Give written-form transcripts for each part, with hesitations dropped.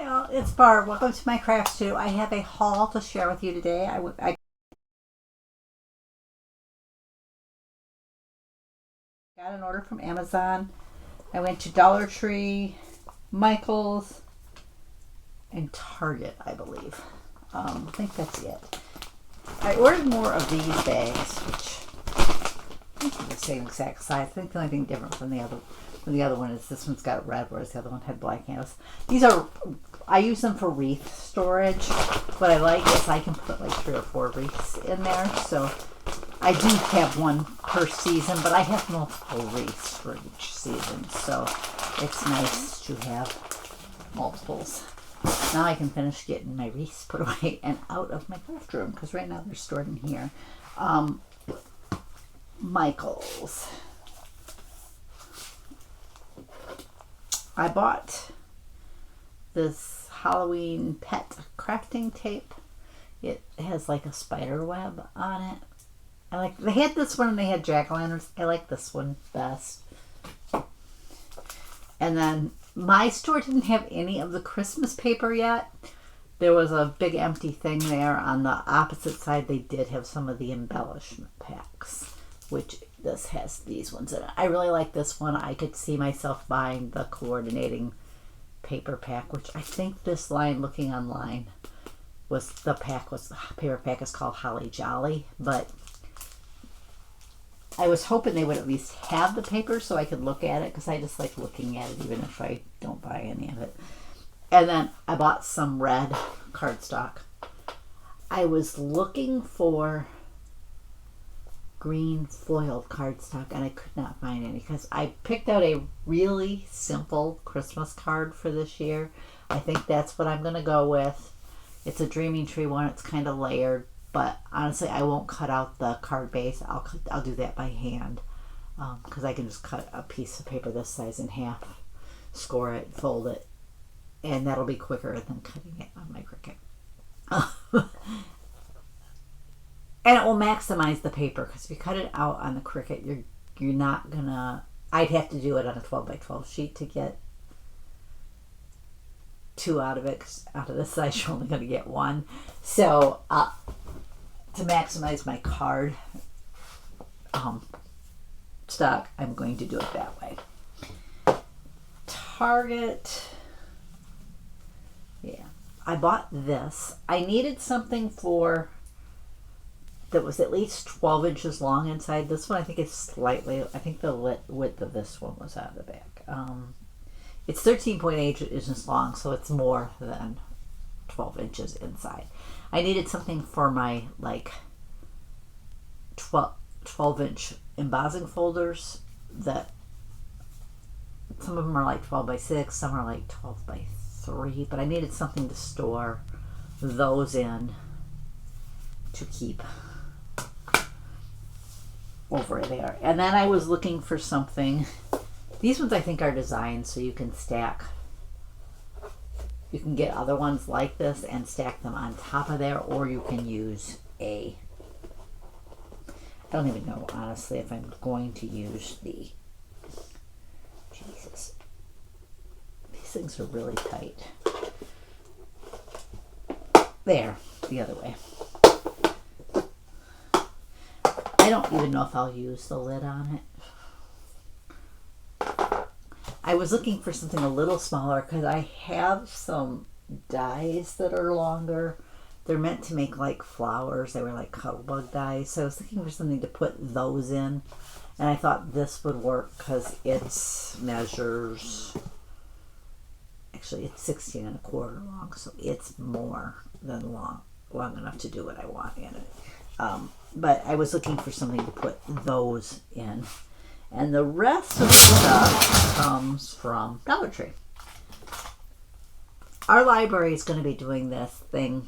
Hi all, it's Barb. Welcome to my Crafts Too. I have a haul to share with you today. I got an order from Amazon. I went to Dollar Tree, Michael's, and Target, I believe. I think that's it. I ordered more of these bags, which I think are the same exact size. I think the only thing different from the other one is this one's got red, whereas the other one had black handles. I use them for wreath storage. What I like is I can put like 3 or 4 wreaths in there. So I do have one per season, but I have multiple wreaths for each season. So it's nice to have multiples. Now I can finish getting my wreaths put away and out of my craft room, because right now they're stored in here. Michael's. I bought this Halloween pet crafting tape. It has like a spider web on it. They had this one and they had jack-o'-lanterns. I like this one best. And then my store didn't have any of the Christmas paper yet. There was a big empty thing there. On the opposite side, they did have some of the embellishment packs, which this has these ones in it. I really like this one. I could see myself buying the coordinating paper pack, which I think this line, looking online, the paper pack is called Holly Jolly, but I was hoping they would at least have the paper so I could look at it, because I just like looking at it even if I don't buy any of it. And then I bought some red cardstock. I was looking for green foiled cardstock and I could not find any, because I picked out a really simple Christmas card for this year. I think that's what I'm going to go with. It's a Dreaming Tree one. It's kind of layered, but honestly I won't cut out the card base. I'll do that by hand, because I can just cut a piece of paper this size in half, score it, fold it, and that'll be quicker than cutting it on my Cricut. And it will maximize the paper, because if you cut it out on the Cricut, you're not gonna. I'd have to do it on a 12 by 12 sheet to get 2 out of it, because out of this size you're only going to get 1. So to maximize my card stock, I'm going to do it that way. Target. Yeah, I bought this. I needed something that was at least 12 inches long inside. This one I think is slightly, I think the width of this one was out of the back. It's 13.8 inches long, so it's more than 12 inches inside. I needed something for my like 12-inch embossing folders. That some of them are like 12 by 6, some are like 12 by 3, but I needed something to store those in to keep over there. And then I was looking for something. These ones I think are designed so you can stack. You can get other ones like this and stack them on top of there, or you can use I don't even know honestly if I'm going to use Jesus. These things are really tight. There, the other way. I don't even know if I'll use the lid on it. I was looking for something a little smaller, because I have some dies that are longer. They're meant to make like flowers. They were like Cuttlebug dies. So I was looking for something to put those in. And I thought this would work, because it measures, actually it's 16 and a quarter long. So it's more than long enough to do what I want in it. But I was looking for something to put those in. And the rest of the stuff comes from Dollar Tree. Our library is going to be doing this thing.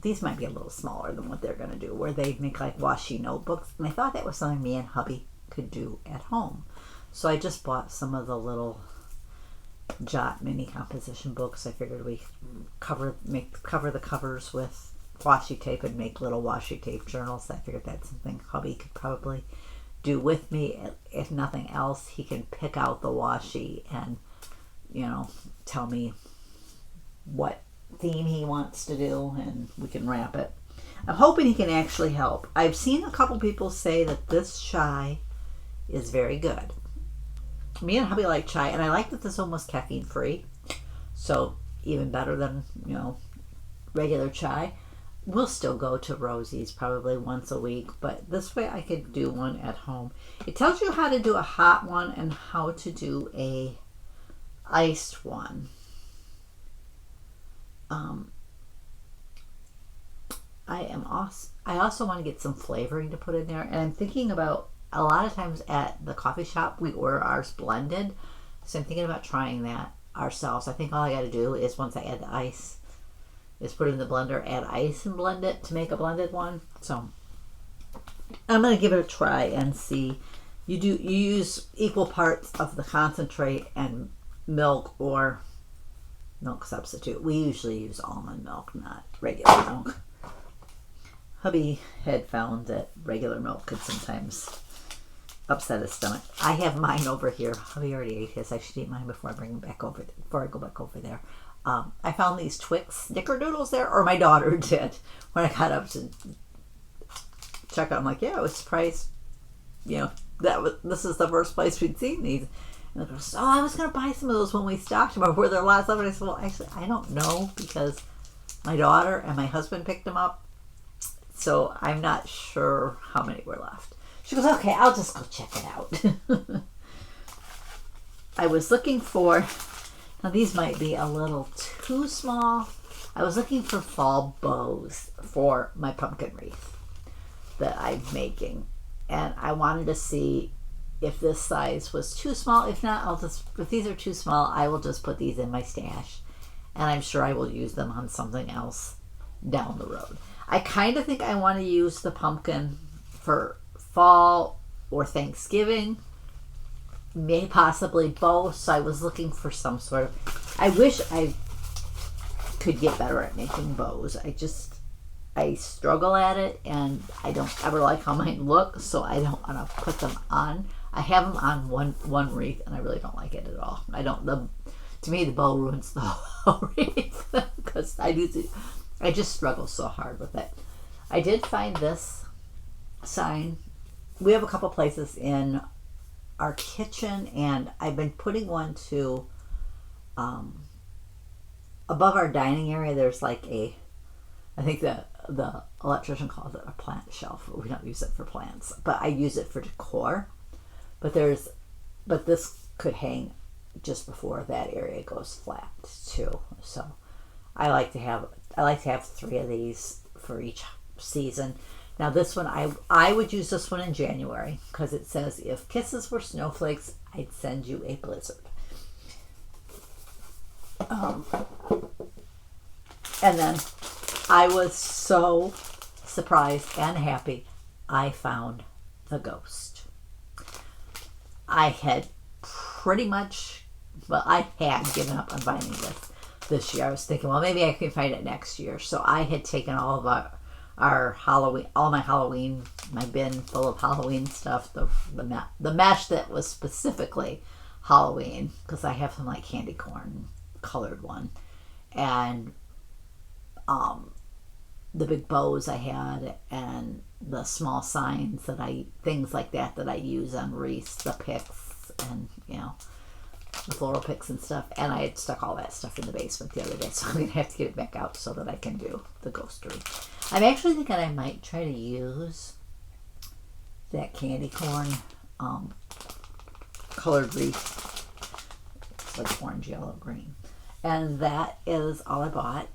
These might be a little smaller than what they're going to do, where they make like washi notebooks. And I thought that was something me and hubby could do at home. So I just bought some of the little Jot mini composition books. I figured we cover the covers with washi tape and make little washi tape journals. I figured that's something hubby could probably do with me. If nothing else, he can pick out the washi and tell me what theme he wants to do, and we can wrap it. I'm hoping he can actually help. I've seen a couple people say that this chai is very good. Me and hubby like chai, and I like that this one was caffeine free, so even better than, you know, regular chai. We'll still go to Rosie's probably once a week, but this way I could do one at home. It tells you how to do a hot one and how to do a iced one. I also want to get some flavoring to put in there, and I'm thinking about, a lot of times at the coffee shop we order ours blended, so I'm thinking about trying that ourselves. I think all I got to do is, once I add the ice, is put it in the blender, add ice, and blend it to make a blended one. So I'm going to give it a try and see. You use equal parts of the concentrate and milk or milk substitute. We usually use almond milk, not regular milk. Hubby had found that regular milk could sometimes upset his stomach. I have mine over here. Hubby already ate his. I should eat mine before I bring him back over. Before I go back over there. I found these Twix snickerdoodles there, or my daughter did, when I got up to check out. I'm like, yeah, I was surprised. You know, this is the first place we'd seen these. And they goes, oh, I was gonna buy some of those when we stocked them. Or were there lots of them? I said, well, actually, I don't know, because my daughter and my husband picked them up. So I'm not sure how many were left. She goes, okay, I'll just go check it out. I was looking for, now these might be a little too small. I was looking for fall bows for my pumpkin wreath that I'm making. And I wanted to see if this size was too small. If not, if these are too small, I will just put these in my stash. And I'm sure I will use them on something else down the road. I kind of think I want to use the pumpkin for fall or Thanksgiving, may possibly both. So I was looking for some sort of, I wish I could get better at making bows. I struggle at it, and I don't ever like how mine look, so I don't want to put them on. I have them on one wreath, and I really don't like it at all. To me, the bow ruins the whole wreath, because I just struggle so hard with it. I did find this sign. We have a couple places in our kitchen, and I've been putting one to above our dining area. There's like I think the electrician calls it a plant shelf. We don't use it for plants, but I use it for decor. But this could hang just before that area goes flat too. So I like to have 3 of these for each season. Now this one, I would use this one in January, because it says, if kisses were snowflakes, I'd send you a blizzard. And then I was so surprised and happy I found the ghost. I had given up on finding this year. I was thinking, well, maybe I can find it next year. So I had taken all of our Halloween, all my Halloween, my bin full of Halloween stuff, the mesh that was specifically Halloween, because I have some like candy corn colored one, and the big bows I had, and the small signs things like that I use on wreaths, the picks, and the floral picks and stuff. And I had stuck all that stuff in the basement the other day, so I'm gonna have to get it back out so that I can do the ghost wreath. I'm actually thinking I might try to use that candy corn colored wreath. It's like orange, yellow, green. And that is all I bought.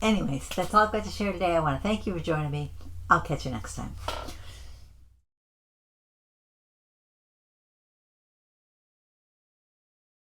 Anyways, that's all I've got to share today. I want to thank you for joining me. I'll catch you next time.